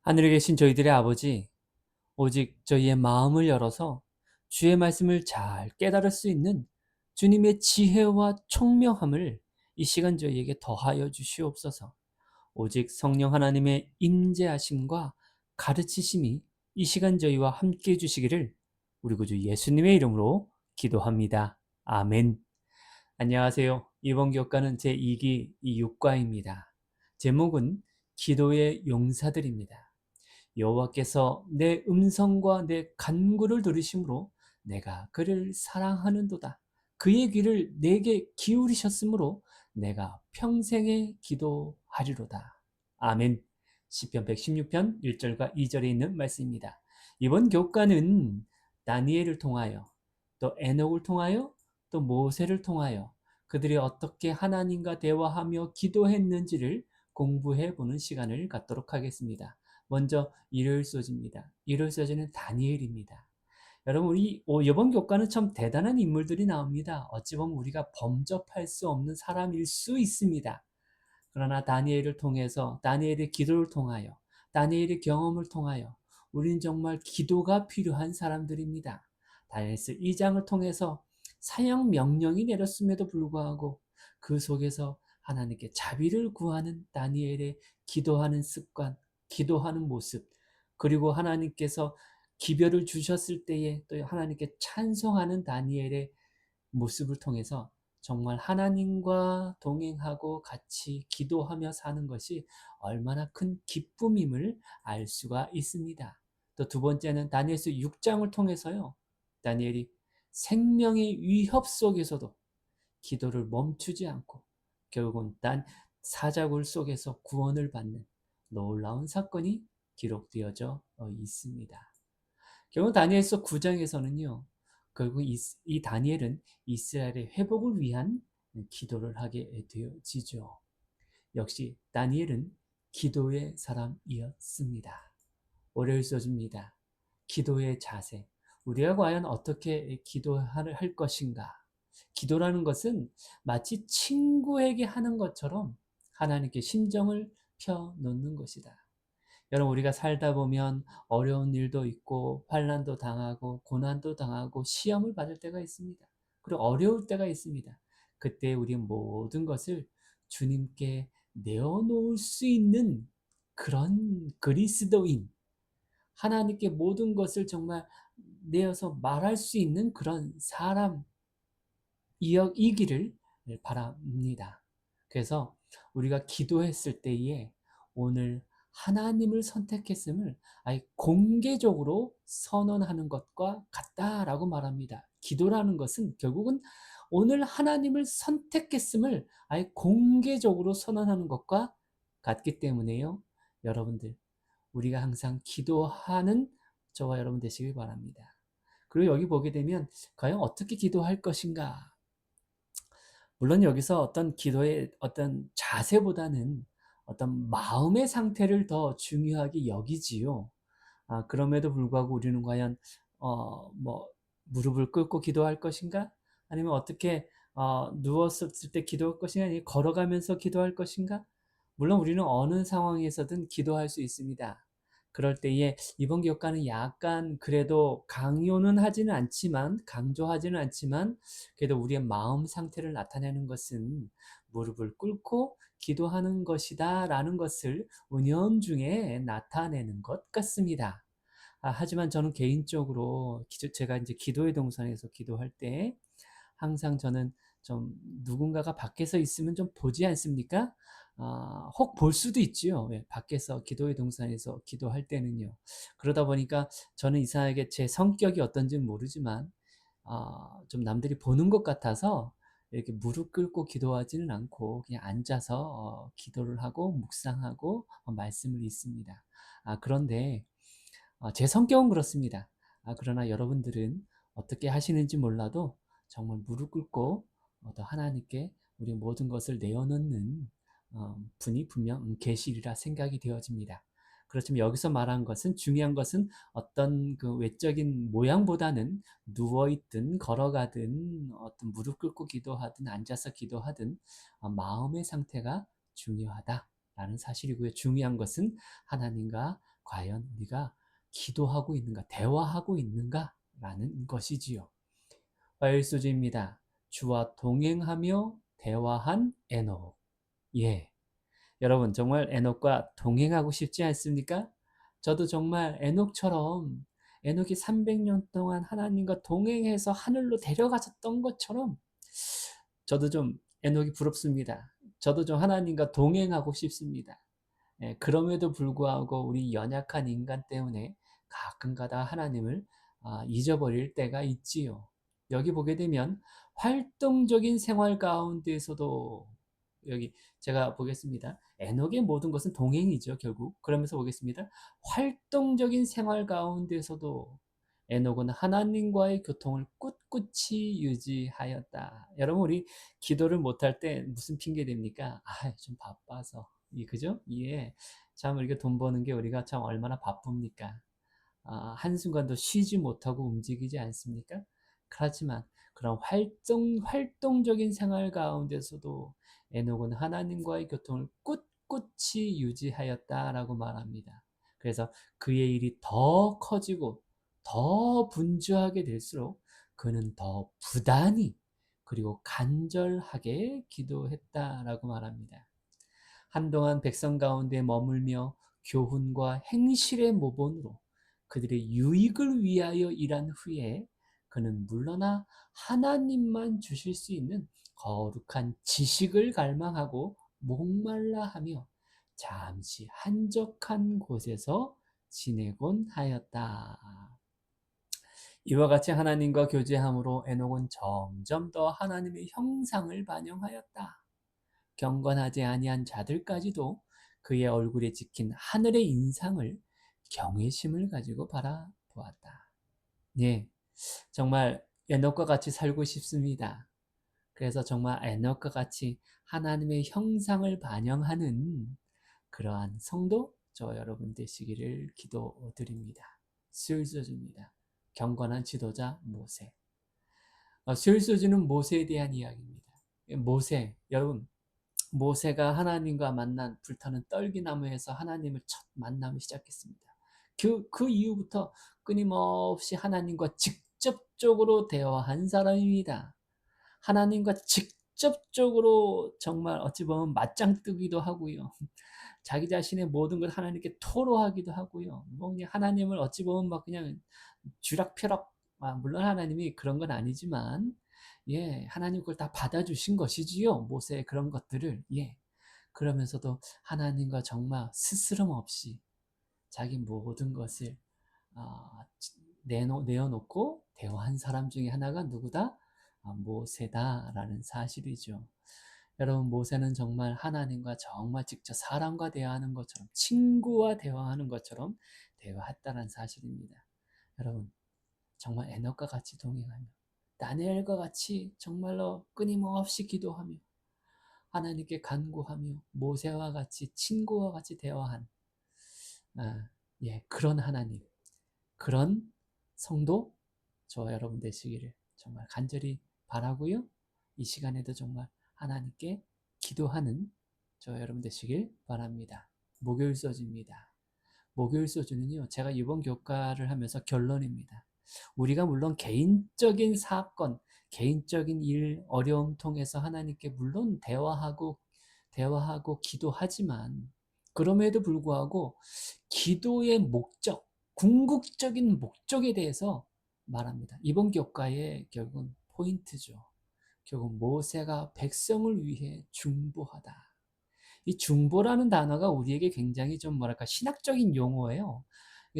하늘에 계신 저희들의 아버지, 오직 저희의 마음을 열어서 주의 말씀을 잘 깨달을 수 있는 주님의 지혜와 총명함을 이 시간 저희에게 더하여 주시옵소서. 오직 성령 하나님의 인재하심과 가르치심이 이 시간 저희와 함께 해주시기를 우리 구주 예수님의 이름으로 기도합니다. 아멘. 안녕하세요. 이번 교과는 제2기 이육과입니다. 제목은 기도의 용사들입니다. 여호와께서 내 음성과 내 간구를 들으심으로 내가 그를 사랑하는도다. 그의 귀를 내게 기울이셨으므로 내가 평생에 기도하리로다. 아멘. 시편 116편 1절과 2절에 있는 말씀입니다. 이번 교과는 다니엘을 통하여 또 에녹을 통하여 또 모세를 통하여 그들이 어떻게 하나님과 대화하며 기도했는지를 공부해 보는 시간을 갖도록 하겠습니다. 먼저 일요일 소지입니다. 일요일 소지는 다니엘입니다. 여러분, 우리 이번 교과는 참 대단한 인물들이 나옵니다. 어찌 보면 우리가 범접할 수 없는 사람일 수 있습니다. 그러나 다니엘을 통해서, 다니엘의 기도를 통하여, 다니엘의 경험을 통하여 우리는 정말 기도가 필요한 사람들입니다. 다니엘서 2장을 통해서 사형 명령이 내렸음에도 불구하고 그 속에서 하나님께 자비를 구하는 다니엘의 기도하는 습관, 기도하는 모습, 그리고 하나님께서 기별을 주셨을 때에 또 하나님께 찬송하는 다니엘의 모습을 통해서 정말 하나님과 동행하고 같이 기도하며 사는 것이 얼마나 큰 기쁨임을 알 수가 있습니다. 또 두 번째는 다니엘서 6장을 통해서요. 다니엘이 생명의 위협 속에서도 기도를 멈추지 않고 결국은 사자굴 속에서 구원을 받는 놀라운 사건이 기록되어져 있습니다. 결국 다니엘서 9장에서는요. 결국 이 다니엘은 이스라엘의 회복을 위한 기도를 하게 되어지죠. 역시 다니엘은 기도의 사람이었습니다. 월요일 소주입니다. 기도의 자세. 우리가 과연 어떻게 기도할 것인가? 기도라는 것은 마치 친구에게 하는 것처럼 하나님께 심정을 펴놓는 것이다. 여러분, 우리가 살다 보면 어려운 일도 있고 환난도 당하고 고난도 당하고 시험을 받을 때가 있습니다. 그리고 어려울 때가 있습니다. 그때 우리 모든 것을 주님께 내어놓을 수 있는 그런 그리스도인, 하나님께 모든 것을 정말 내어서 말할 수 있는 그런 사람이기를 바랍니다. 그래서 우리가 기도했을 때에 오늘 하나님을 선택했음을 아예 공개적으로 선언하는 것과 같다라고 말합니다. 기도라는 것은 결국은 오늘 하나님을 선택했음을 아예 공개적으로 선언하는 것과 같기 때문에요. 여러분들, 우리가 항상 기도하는 저와 여러분 되시길 바랍니다. 그리고 여기 보게 되면 과연 어떻게 기도할 것인가? 물론 여기서 어떤 기도의 어떤 자세보다는 어떤 마음의 상태를 더 중요하게 여기지요. 그럼에도 불구하고 우리는 과연 뭐 무릎을 꿇고 기도할 것인가? 아니면 어떻게 누웠을 때 기도할 것인가? 아니면 걸어가면서 기도할 것인가? 물론 우리는 어느 상황에서든 기도할 수 있습니다. 그럴 때에 이번 교과는 약간 그래도 강조하지는 않지만 그래도 우리의 마음 상태를 나타내는 것은 무릎을 꿇고 기도하는 것이다라는 것을 은연중에 나타내는 것 같습니다. 하지만 저는 개인적으로 제가 이제 기도의 동산에서 기도할 때 항상 저는 좀 누군가가 밖에서 있으면 좀 보지 않습니까? 혹 볼 수도 있지요. 예, 밖에서 기도의 동산에서 기도할 때는요. 그러다 보니까 저는 이상하게 제 성격이 어떤지는 모르지만 좀 남들이 보는 것 같아서 이렇게 무릎 꿇고 기도하지는 않고 그냥 앉아서 기도를 하고 묵상하고 말씀을 읽습니다. 그런데 제 성격은 그렇습니다. 그러나 여러분들은 어떻게 하시는지 몰라도 정말 무릎 꿇고 또 하나님께 우리 모든 것을 내어놓는 분이 분명 계시리라 생각이 되어집니다. 그렇지만 여기서 말한 것은 중요한 것은 어떤 그 외적인 모양보다는 누워있든 걸어가든 어떤 무릎 꿇고 기도하든 앉아서 기도하든 마음의 상태가 중요하다라는 사실이고요. 중요한 것은 하나님과 과연 우리가 기도하고 있는가, 대화하고 있는가라는 것이지요. 화요일소지입니다. 주와 동행하며 대화한 에녹. 예, 여러분 정말 에녹과 동행하고 싶지 않습니까? 저도 정말 에녹이 300년 동안 하나님과 동행해서 하늘로 데려가셨던 것처럼 저도 좀 에녹이 부럽습니다. 저도 좀 하나님과 동행하고 싶습니다. 예, 그럼에도 불구하고 우리 연약한 인간 때문에 가끔가다 하나님을 잊어버릴 때가 있지요. 여기 보게 되면 활동적인 생활 가운데에서도 여기 제가 보겠습니다. 에녹의 모든 것은 동행이죠, 결국. 그러면서 보겠습니다. 활동적인 생활 가운데서도 에녹은 하나님과의 교통을 꿋꿋이 유지하였다. 여러분, 우리 기도를 못할 때 무슨 핑계 됩니까? 좀 바빠서. 그죠? 예. 참, 우리가 돈 버는 게 우리가 참 얼마나 바쁩니까? 한순간도 쉬지 못하고 움직이지 않습니까? 그렇지만 그런 활동적인 생활 가운데서도 에녹은 하나님과의 교통을 꿋꿋이 유지하였다라고 말합니다. 그래서 그의 일이 더 커지고 더 분주하게 될수록 그는 더 부단히 그리고 간절하게 기도했다라고 말합니다. 한동안 백성 가운데 머물며 교훈과 행실의 모본으로 그들의 유익을 위하여 일한 후에 그는 물러나 하나님만 주실 수 있는 거룩한 지식을 갈망하고 목말라 하며 잠시 한적한 곳에서 지내곤 하였다. 이와 같이 하나님과 교제함으로 에녹은 점점 더 하나님의 형상을 반영하였다. 경건하지 아니한 자들까지도 그의 얼굴에 찍힌 하늘의 인상을 경외심을 가지고 바라보았다. 예, 정말 에녹과 같이 살고 싶습니다. 그래서 정말 에녹과 같이 하나님의 형상을 반영하는 그러한 성도 저 여러분 되시기를 기도드립니다. 수일소주입니다. 경건한 지도자 모세. 수일소주는 모세에 대한 이야기입니다. 여러분 모세가 하나님과 만난 불타는 떨기나무에서 하나님을 첫 만남을 시작했습니다. 그 이후부터 끊임없이 하나님과 직접적으로 대화한 사람입니다. 하나님과 직접적으로 정말 어찌 보면 맞짱 뜨기도 하고요. 자기 자신의 모든 걸 하나님께 토로하기도 하고요. 뭐 그냥 하나님을 어찌 보면 막 그냥 쥐락펴락, 물론 하나님이 그런 건 아니지만 예, 하나님 그걸 다 받아주신 것이지요. 모세의 그런 것들을. 예. 그러면서도 하나님과 정말 스스럼 없이 자기 모든 것을 아, 내어놓고 대화한 사람 중에 하나가 누구다? 모세다라는 사실이죠. 여러분, 모세는 정말 하나님과 정말 직접 사람과 대화하는 것처럼, 친구와 대화하는 것처럼 대화했다는 사실입니다. 여러분, 정말 에녹과 같이 동행하며, 다니엘과 같이 정말로 끊임없이 기도하며, 하나님께 간구하며, 모세와 같이 친구와 같이 대화한, 그런 하나님, 그런 성도, 저 여러분 되시기를 정말 간절히 바라고요. 이 시간에도 정말 하나님께 기도하는 저 여러분 되시길 바랍니다. 목요일 소주입니다. 목요일 소주는요, 제가 이번 교과를 하면서 결론입니다. 우리가 물론 개인적인 사건, 개인적인 일, 어려움 통해서 하나님께 물론 대화하고 기도하지만, 그럼에도 불구하고 기도의 목적, 궁극적인 목적에 대해서 말합니다. 이번 교과의 결국은 포인트죠. 결국 모세가 백성을 위해 중보하다. 이 중보라는 단어가 우리에게 굉장히 좀 뭐랄까 신학적인 용어예요.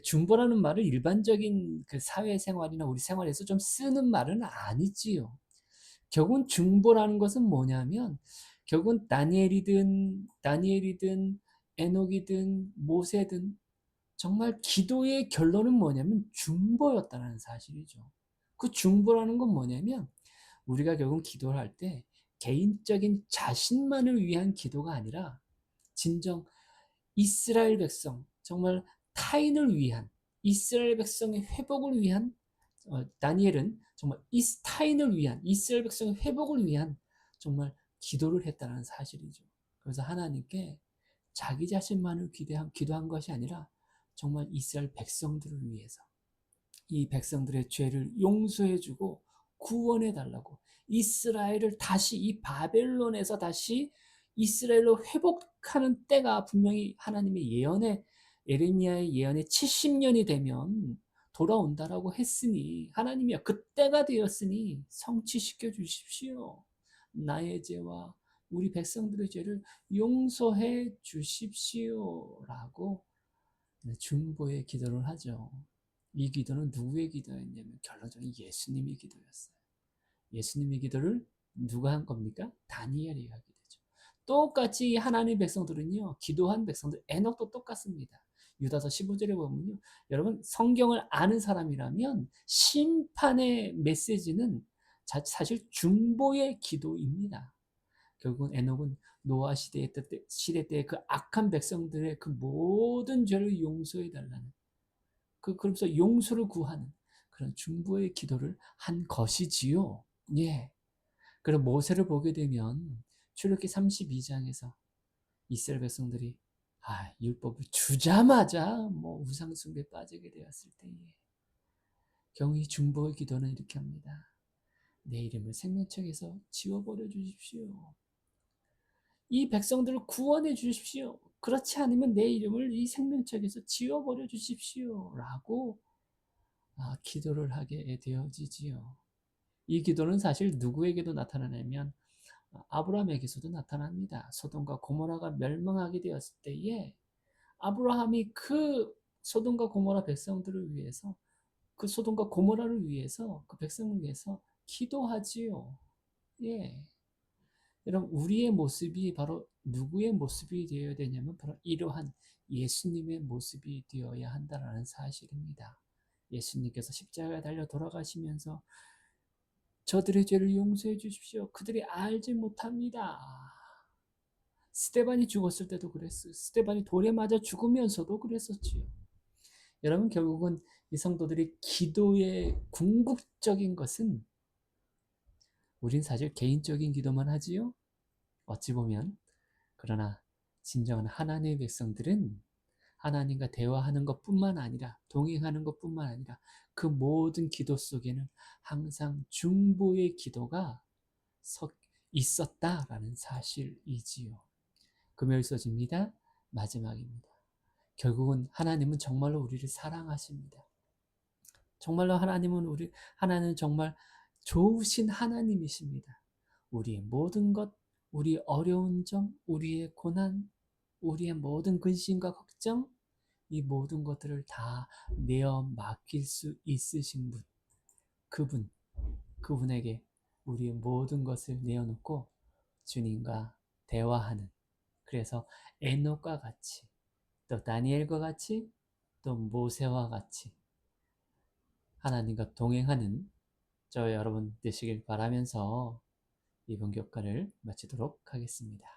중보라는 말을 일반적인 그 사회생활이나 우리 생활에서 좀 쓰는 말은 아니지요. 결국은 중보라는 것은 뭐냐면 결국은 다니엘이든 에녹이든 모세든 정말 기도의 결론은 뭐냐면 중보였다는 사실이죠. 그 중보라는 건 뭐냐면 우리가 결국 기도를 할 때 개인적인 자신만을 위한 기도가 아니라 진정 이스라엘 백성, 정말 타인을 위한 이스라엘 백성의 회복을 위한 다니엘은 정말 타인을 위한 이스라엘 백성의 회복을 위한 정말 기도를 했다는 사실이죠. 그래서 하나님께 자기 자신만을 기도한 것이 아니라 정말 이스라엘 백성들을 위해서 이 백성들의 죄를 용서해주고 구원해달라고, 이스라엘을 다시 이 바벨론에서 다시 이스라엘로 회복하는 때가 분명히 하나님의 예언에, 에레미야의 예언에 70년이 되면 돌아온다라고 했으니, 하나님이여 그때가 되었으니 성취시켜 주십시오. 나의 죄와 우리 백성들의 죄를 용서해 주십시오라고 중보의 기도를 하죠. 이 기도는 누구의 기도였냐면 결론적으로 예수님의 기도였어요. 예수님의 기도를 누가 한 겁니까? 다니엘이 하게 되죠. 똑같이 하나님의 백성들은요, 기도한 백성들, 에녹도 똑같습니다. 유다서 15절에 보면요, 여러분 성경을 아는 사람이라면 심판의 메시지는 사실 중보의 기도입니다. 결국은 에녹은 노아 시대 때 그 악한 백성들의 그 모든 죄를 용서해 달라는, 그러면서 용서를 구하는 그런 중보의 기도를 한 것이지요. 예. 그럼 모세를 보게 되면 출애굽기 32장에서 이스라엘 백성들이 율법을 주자마자 우상 숭배에 빠지게 되었을 때에 경히 중보의 기도는 이렇게 합니다. 내 이름을 생명책에서 지워버려 주십시오. 이 백성들을 구원해 주십시오. 그렇지 않으면 내 이름을 이 생명책에서 지워버려 주십시오. 라고 기도를 하게 되어지지요. 이 기도는 사실 누구에게도 나타나냐면 아브라함에게서도 나타납니다. 소돔과 고모라가 멸망하게 되었을 때에 아브라함이 그 소돔과 고모라 백성들을 위해서, 그 소돔과 고모라를 위해서, 그 백성을 위해서 기도하지요. 예. 여러분, 우리의 모습이 바로 누구의 모습이 되어야 되냐면 바로 이러한 예수님의 모습이 되어야 한다는 사실입니다. 예수님께서 십자가에 달려 돌아가시면서 저들의 죄를 용서해 주십시오. 그들이 알지 못합니다. 스데반이 죽었을 때도 그랬어요. 스데반이 돌에 맞아 죽으면서도 그랬었지요. 여러분, 결국은 이 성도들이 기도의 궁극적인 것은, 우린 사실 개인적인 기도만 하지요. 어찌 보면. 그러나 진정한 하나님의 백성들은 하나님과 대화하는 것뿐만 아니라, 동행하는 것뿐만 아니라 그 모든 기도 속에는 항상 중보의 기도가 있었다라는 사실이지요. 금요일 소식입니다. 마지막입니다. 결국은 하나님은 정말로 우리를 사랑하십니다. 정말로 하나님은 정말 좋으신 하나님이십니다. 우리의 모든 것, 우리의 어려운 점, 우리의 고난, 우리의 모든 근심과 걱정, 이 모든 것들을 다 내어 맡길 수 있으신 분, 그분, 그분에게 우리의 모든 것을 내어놓고 주님과 대화하는, 그래서 에녹과 같이, 또 다니엘과 같이, 또 모세와 같이 하나님과 동행하는 저와 여러분 되시길 바라면서 이번 교과를 마치도록 하겠습니다.